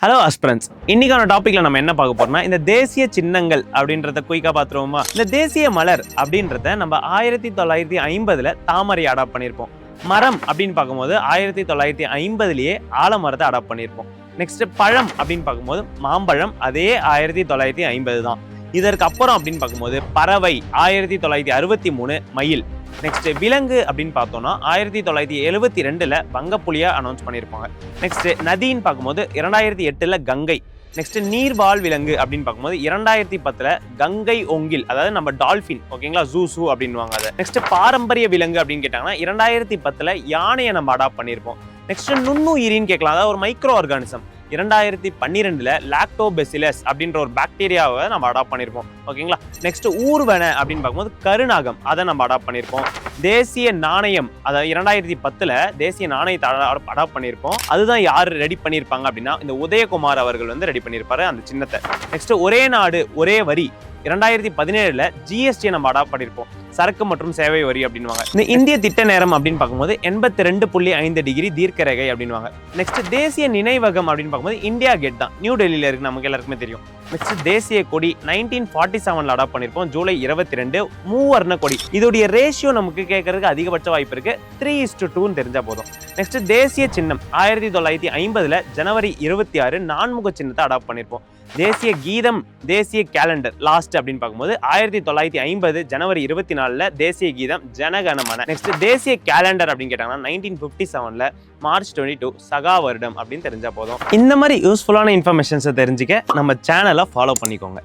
Hello aspirants, இன்னைக்கான டாபிக்ல நம்ம என்ன பார்க்க போறோம்னா இந்த தேசிய சின்னங்கள் அப்படின்றத குயிக்கா பார்த்துருவோமா. இந்த தேசிய மலர் அப்படின்றத நம்ம 1950ல தாமரை அடாப்ட் பண்ணியிருப்போம். மரம் அப்படின்னு பார்க்கும்போது 1950லயே ஆலமரத்தை அடாப்ட் பண்ணியிருப்போம். நெக்ஸ்ட் பழம் அப்படின்னு பார்க்கும்போது மாம்பழம், அதே 1950 தான். இதற்கு அப்புறம் அப்படின்னு பார்க்கும்போது பறவை 1963 மயில். நெக்ஸ்ட் விலங்கு அப்படின்னு பார்த்தோம்னா 1972ல வங்கப்புலியா அனௌன்ஸ் பண்ணியிருப்பாங்க. நெக்ஸ்ட் நதின்னு பார்க்கும்போது 2008ல கங்கை. நெக்ஸ்ட் நீர்வாழ் விலங்கு அப்படின்னு பார்க்கும்போது 2010ல கங்கை ஒங்கில், அதாவது நம்ம டால்பின், ஓகேங்களா, ஜூசு அப்படின்வாங்க அதை. நெக்ஸ்ட் பாரம்பரிய விலங்கு அப்படின்னு கேட்டாங்கன்னா 2010ல யானையை நம்ம அடாப்ட் பண்ணியிருப்போம். நெக்ஸ்ட் நுண்ணுயிரின்னு கேட்கலாம், அதாவது ஒரு மைக்ரோ ஆர்கானிசம். 2012ல லாக்டோபெசிலஸ் அப்படின்ற ஒரு பாக்டீரியாவை நம்ம அடாப்ட் பண்ணியிருப்போம், ஓகேங்களா. நெக்ஸ்ட் ஊர்வன அப்படின்னு பார்க்கும்போது கருநாகம், அதை நம்ம அடாப்ட் பண்ணியிருப்போம். தேசிய நாணயம், அதாவது 2010ல தேசிய நாணயத்தை அடாப்ட் பண்ணியிருப்போம். அதுதான் யார் ரெடி பண்ணியிருப்பாங்க அப்படின்னா இந்த உதயகுமார் அவர்கள் வந்து ரெடி பண்ணியிருப்பாரு அந்த சின்னத்தை. நெக்ஸ்ட் ஒரே நாடு ஒரே வரி 2017ல ஜிஎஸ்டியை நம்ம அடாப்ட் பண்ணியிருப்போம், சரக்கு மற்றும் சேவை வரி அப்படின்வாங்க. இந்த இந்திய திட்ட நேரம் அப்படின்னு பார்க்கும்போது 82.5 டிகிரி தீர்க்க ரேகை அப்படின்வாங்க. நெக்ஸ்ட் தேசிய நினைவகம் அப்படின்னு பார்க்கும்போது இந்தியா கேட் தான், நியூ டெல்லியில இருக்கு, நமக்கு எல்லாருக்குமே தெரியும். நெக்ஸ்ட் தேசிய கொடி 1947ல அடாப்ட் பண்ணிருப்போம், ஜூலை 22, மூவர்ண கொடி. இதோடைய ரேஷியோ நமக்கு கேட்கறதுக்கு அதிகபட்ச வாய்ப்பு இருக்கு, 3:2 தெரிஞ்சா போதும். நெக்ஸ்ட் தேசிய சின்னம் 1950ல ஜனவரி 26 நான்முக சின்னத்தை அடாப்ட் பண்ணிருப்போம். தேசிய கீதம், தேசிய கேலண்டர் லாஸ்ட் அப்படின்னு பார்க்கும்போது 1950 ஜனவரி 24ல தேசிய கீதம் ஜனகணமன. நெக்ஸ்ட் தேசிய கேலண்டர் அப்படின்னு கேட்டாங்கன்னா 1957ல மார்ச் 22 சகா வருடம் அப்படின்னு தெரிஞ்சா போதும். இந்த மாதிரி யூஸ்ஃபுல்லான இன்ஃபர்மேஷன்ஸை தெரிஞ்சுக்க நம்ம சேனலை ஃபாலோ பண்ணிக்கோங்க.